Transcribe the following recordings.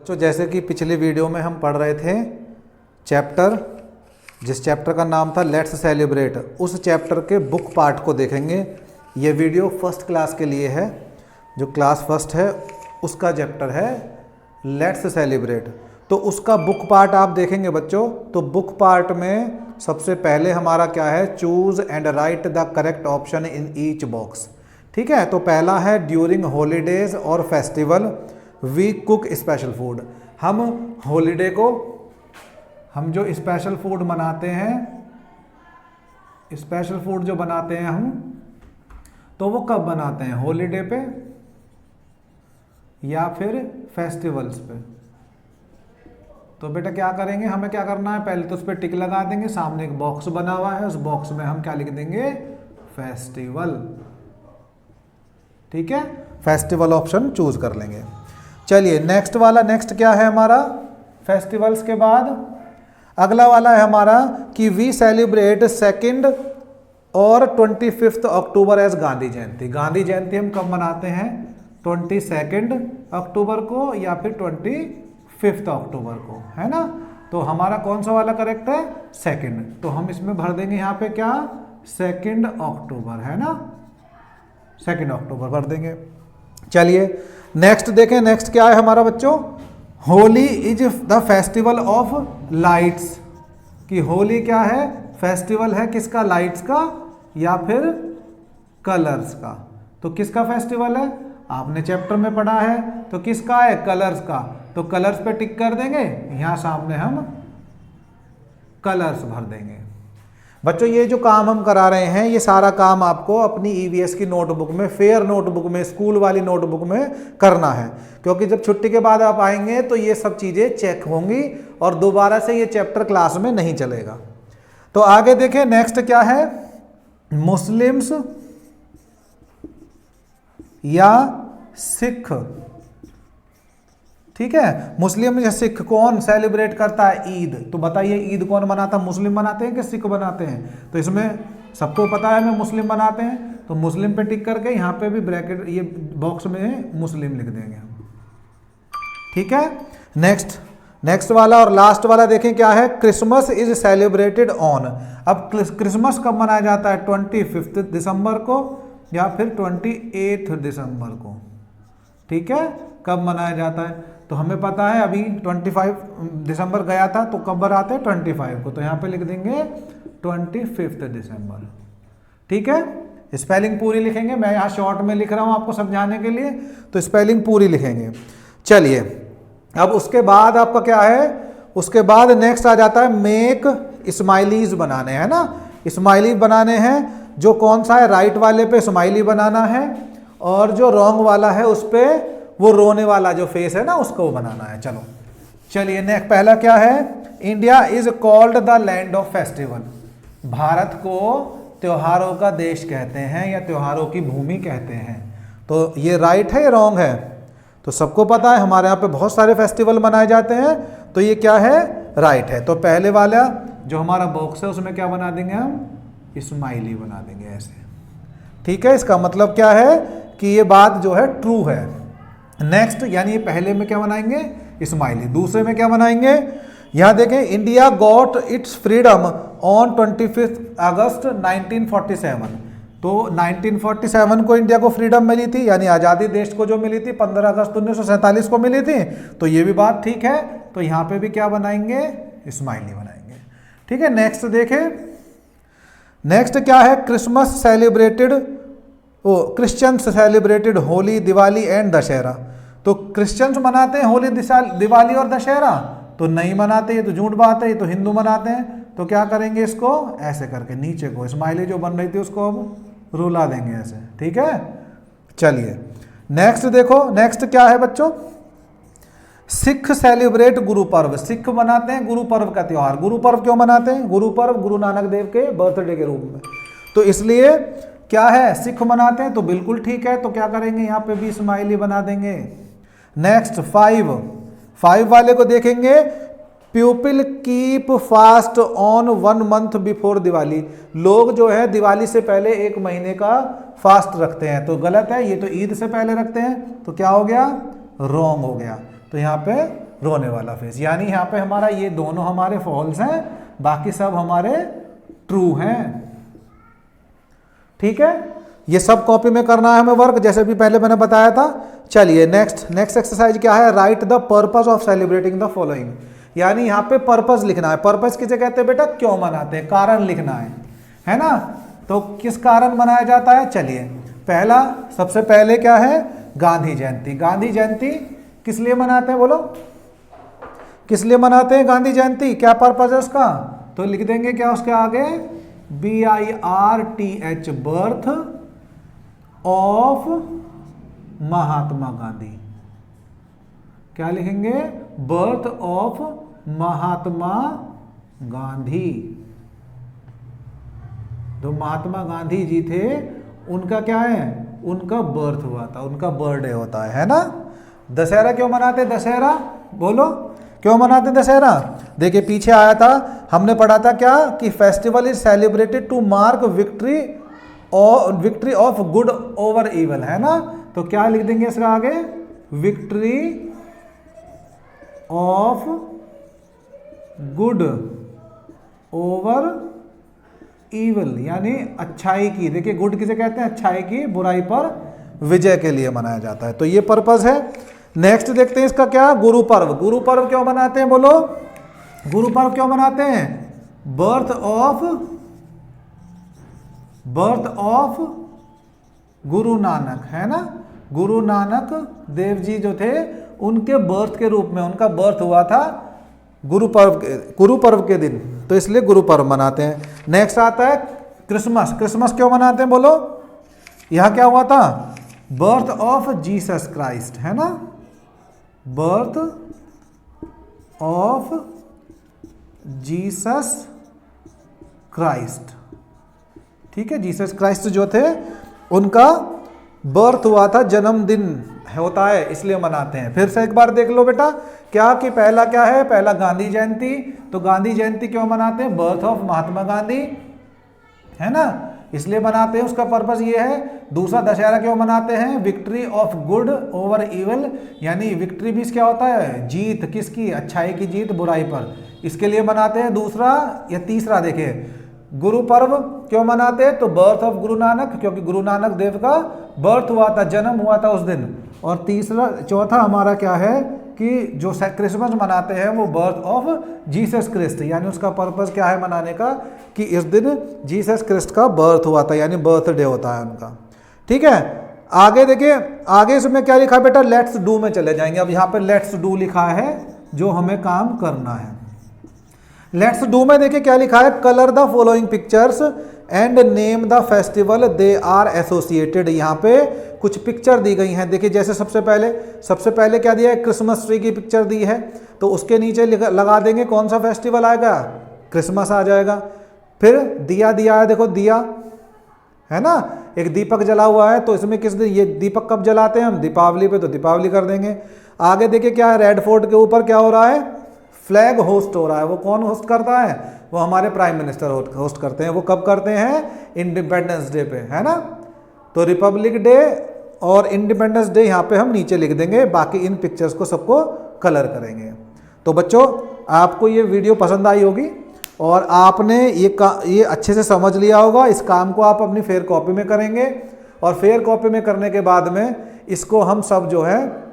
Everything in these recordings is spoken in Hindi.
तो जैसे कि पिछली वीडियो में हम पढ़ रहे थे चैप्टर, जिस चैप्टर का नाम था लेट्स सेलिब्रेट, उस चैप्टर के बुक पार्ट को देखेंगे। ये वीडियो फर्स्ट क्लास के लिए है, जो क्लास फर्स्ट है उसका चैप्टर है लेट्स सेलिब्रेट। तो उसका बुक पार्ट आप देखेंगे बच्चों। तो बुक पार्ट में सबसे पहले हमारा क्या है, choose and write the correct option in each box. ठीक है, तो पहला है ड्यूरिंग हॉलीडेज और festival we cook special food. हम हॉलीडे को, हम जो स्पेशल फूड बनाते हैं, स्पेशल फूड जो बनाते हैं हम, तो वो कब बनाते हैं, हॉलीडे पे या फिर फेस्टिवल्स पे। तो बेटा क्या करेंगे, हमें क्या करना है, पहले तो उस पर टिक लगा देंगे। सामने एक बॉक्स बना हुआ है, उस बॉक्स में हम क्या लिख देंगे, फेस्टिवल। ठीक है, फेस्टिवल ऑप्शन चूज कर लेंगे। चलिए नेक्स्ट वाला, नेक्स्ट क्या है हमारा, फेस्टिवल्स के बाद अगला वाला है हमारा कि वी सेलिब्रेट 2 और 25 अक्टूबर एज गांधी जयंती। गांधी जयंती हम कब मनाते हैं, 22 अक्टूबर को या फिर 25 अक्टूबर को, है ना। तो हमारा कौन सा वाला करेक्ट है, 2। तो हम इसमें भर देंगे यहाँ पे क्या, 2 अक्टूबर, है ना, 2 अक्टूबर भर देंगे। चलिए नेक्स्ट देखें, नेक्स्ट क्या है हमारा बच्चों, Holi is the festival of lights. कि होली क्या है, फेस्टिवल है किसका, लाइट्स का या फिर कलर्स का। तो किसका फेस्टिवल है, आपने चैप्टर में पढ़ा है, तो किसका है, कलर्स का। तो कलर्स पे टिक कर देंगे, यहां सामने हम कलर्स भर देंगे। बच्चों ये जो काम हम करा रहे हैं, ये सारा काम आपको अपनी ईवीएस की नोटबुक में, फेयर नोटबुक में, स्कूल वाली नोटबुक में करना है, क्योंकि जब छुट्टी के बाद आप आएंगे तो ये सब चीज़ें चेक होंगी और दोबारा से ये चैप्टर क्लास में नहीं चलेगा। तो आगे देखें, नेक्स्ट क्या है, मुस्लिम्स या सिख। ठीक है, मुस्लिम या सिख कौन सेलिब्रेट करता है, ईद। तो बताइए ईद कौन मनाता है, मुस्लिम मनाते हैं कि सिख बनाते हैं। तो इसमें सबको पता है हमें मुस्लिम बनाते हैं, तो मुस्लिम पे टिक करके यहाँ पे भी ब्रैकेट, ये बॉक्स में मुस्लिम लिख देंगे हम। ठीक है, नेक्स्ट वाला और लास्ट वाला देखें क्या है, क्रिसमस इज सेलिब्रेटेड ऑन। अब क्रिसमस कब मनाया जाता है, 25 दिसंबर को या फिर 28 दिसंबर को। ठीक है, कब मनाया जाता है, तो हमें पता है अभी 25 दिसंबर गया था, तो कब बनाते हैं, 25 को। तो यहाँ पे लिख देंगे 25 दिसंबर। ठीक है, स्पेलिंग पूरी लिखेंगे, मैं यहाँ शॉर्ट में लिख रहा हूँ आपको समझाने के लिए, तो स्पेलिंग पूरी लिखेंगे। चलिए अब उसके बाद आपका क्या है, उसके बाद नेक्स्ट आ जाता है मेक स्माइलीज बनाने, है ना। स्माइली बनाने हैं, जो कौन सा है, राइट वाले पे स्माइली बनाना है, और जो रॉन्ग वाला है उस पर वो रोने वाला जो फेस है ना, उसको बनाना है। चलो चलिए नेक्स्ट, पहला क्या है, India is called the land of festival. Bharat को त्योहारों का देश कहते हैं या त्योहारों की भूमि कहते हैं। तो ये राइट है या रॉन्ग है, तो सबको पता है हमारे यहाँ पे बहुत सारे फेस्टिवल मनाए जाते हैं, तो ये क्या है, राइट है। तो पहले वाला जो हमारा बॉक्स है उसमें क्या बना देंगे हम, स्माइली बना देंगे ऐसे। ठीक है, इसका मतलब क्या है कि ये बात जो है ट्रू है। नेक्स्ट यानी ये पहले में क्या बनाएंगे, स्माइली। दूसरे में क्या बनाएंगे, यहां देखें, India got its freedom on 25 अगस्त 1947। तो 1947 को इंडिया को फ्रीडम मिली थी, यानी आज़ादी देश को जो मिली थी 15 अगस्त 1947 को मिली थी। तो ये भी बात ठीक है, तो यहाँ पे भी क्या बनाएंगे, स्माइली बनाएंगे। ठीक है, नेक्स्ट देखें, नेक्स्ट क्या है, Christmas celebrated, Christians celebrated Holi, Diwali and Dussehra. तो क्रिश्चियंस मनाते हैं होली, दिवाली और दशहरा, तो नहीं मनाते, ये तो झूठ बात है, ये तो हिंदू मनाते हैं। तो क्या करेंगे, इसको ऐसे करके नीचे को स्माइली जो बन रही थी उसको अब रुला देंगे ऐसे। ठीक है, चलिए नेक्स्ट देखो, नेक्स्ट क्या है बच्चों, सिख सेलिब्रेट गुरु पर्व। सिख मनाते हैं गुरु पर्व का त्योहार। गुरु पर्व क्यों मनाते हैं, गुरु पर्व गुरु नानक देव के बर्थडे के रूप में, तो इसलिए क्या है, सिख मनाते हैं, तो बिल्कुल ठीक है। तो क्या करेंगे, यहाँ पे भी स्माइली बना देंगे। नेक्स्ट 5 वाले को देखेंगे, people keep fast on 1 month before Diwali. लोग जो है दिवाली से पहले 1 महीने का फास्ट रखते हैं, तो गलत है, ये तो ईद से पहले रखते हैं, तो क्या हो गया, रॉन्ग हो गया। तो यहाँ पे रोने वाला फेस। यानी यहाँ पे हमारा ये दोनों हमारे फॉल्स हैं, बाकी सब हमारे ट्रू हैं। ठीक है, ये सब कॉपी में करना है हमें वर्क, जैसे भी पहले मैंने बताया था। चलिए नेक्स्ट एक्सरसाइज क्या है, right the purpose of celebrating the following. यानी यहाँ पे पर्पस लिखना है। पर्पस किसे कहते हैं बेटा, क्यों मनाते हैं, कारण लिखना है ना। तो किस कारण मनाया जाता है, चलिए पहला सबसे पहले क्या है, गांधी जयंती। गांधी जयंती किस लिए मनाते हैं, बोलो किस लिए मनाते हैं गांधी जयंती, क्या पर्पस है उसका। तो लिख देंगे क्या उसके आगे, BIRTH, birth of Mahatma Gandhi. क्या लिखेंगे, बर्थ ऑफ महात्मा गांधी। जो महात्मा गांधी जी थे उनका क्या है, उनका बर्थ हुआ था, उनका बर्थडे होता है ना। दशहरा क्यों मनाते हैं, दशहरा बोलो क्यों मनाते हैं दशहरा। देखिए पीछे आया था, हमने पढ़ा था क्या कि festival is celebrated to mark victory of good over evil, है ना। तो क्या लिख देंगे इसका आगे, victory of good over evil, यानी अच्छाई की। देखिए गुड किसे कहते हैं, अच्छाई की बुराई पर विजय के लिए मनाया जाता है। तो ये पर्पस है। नेक्स्ट देखते हैं इसका क्या, गुरु पर्व। गुरु पर्व क्यों मनाते हैं, बोलो गुरु पर्व क्यों मनाते हैं, बर्थ ऑफ गुरु नानक, है ना। गुरु नानक देव जी जो थे उनके बर्थ के रूप में, उनका बर्थ हुआ था गुरु पर्व के दिन, तो इसलिए गुरु पर्व मनाते हैं। नेक्स्ट आता है क्रिसमस। क्रिसमस क्यों मनाते हैं, बोलो यहां क्या हुआ था, बर्थ ऑफ जीसस क्राइस्ट, है ना। बर्थ ऑफ जीसस क्राइस्ट, ठीक है। जीसस क्राइस्ट जो थे उनका बर्थ हुआ था, जन्मदिन होता है इसलिए मनाते हैं। फिर से एक बार देख लो बेटा क्या कि पहला क्या है, पहला गांधी जयंती। तो गांधी जयंती क्यों मनाते हैं, बर्थ ऑफ महात्मा गांधी, है ना, इसलिए मनाते हैं, उसका पर्पस ये है। दूसरा दशहरा क्यों मनाते हैं, victory of good over evil, यानी विक्ट्री भी क्या होता है, जीत, किसकी, अच्छाई की जीत बुराई पर, इसके लिए मनाते हैं। दूसरा या तीसरा देखिए, गुरु पर्व क्यों मनाते हैं, तो बर्थ ऑफ गुरु नानक, क्योंकि गुरु नानक देव का बर्थ हुआ था, जन्म हुआ था उस दिन। और तीसरा चौथा हमारा क्या है कि जो क्रिसमस मनाते हैं वो बर्थ ऑफ जीसस क्रिस्ट, यानी उसका पर्पस क्या है मनाने का कि इस दिन जीसस क्रिस्ट का बर्थ हुआ था, यानी बर्थडे होता है उनका। ठीक है, आगे देखिए, आगे इसमें क्या लिखा बेटा, लेट्स डू में चले जाएंगे। अब यहाँ पे लेट्स डू लिखा है जो हमें काम करना है। लेट्स डू में देखिए क्या लिखा है, colour the following pictures and name the festival they are associated. यहाँ पे कुछ पिक्चर दी गई हैं। देखिए जैसे सबसे पहले क्या दिया है, क्रिसमस ट्री की पिक्चर दी है, तो उसके नीचे लगा देंगे कौन सा फेस्टिवल आएगा, क्रिसमस आ जाएगा। फिर दिया है, देखो दिया है ना, एक दीपक जला हुआ है, तो इसमें किस दिन, ये दीपक कब जलाते हैं हम, दीपावली पे, तो दीपावली कर देंगे। आगे देखिए क्या है, रेड फोर्ट के ऊपर क्या हो रहा है, फ्लैग होस्ट हो रहा है। वो कौन होस्ट करता है, वो हमारे प्राइम मिनिस्टर होस्ट करते हैं। वो कब करते हैं, इंडिपेंडेंस डे पे, है ना। तो रिपब्लिक डे और इंडिपेंडेंस डे यहाँ पे हम नीचे लिख देंगे, बाकी इन पिक्चर्स को सबको कलर करेंगे। तो बच्चों आपको ये वीडियो पसंद आई होगी और आपने ये अच्छे से समझ लिया होगा। इस काम को आप अपनी फेयर कॉपी में करेंगे और फेयर कॉपी में करने के बाद में इसको हम सब जो है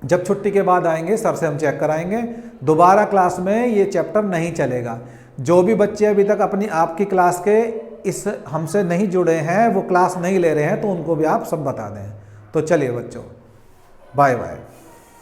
जब छुट्टी के बाद आएंगे सर से हम चेक कराएंगे। दोबारा क्लास में ये चैप्टर नहीं चलेगा। जो भी बच्चे अभी तक आपकी क्लास के इस हमसे नहीं जुड़े हैं, वो क्लास नहीं ले रहे हैं, तो उनको भी आप सब बता दें। तो चलिए बच्चों, बाय बाय।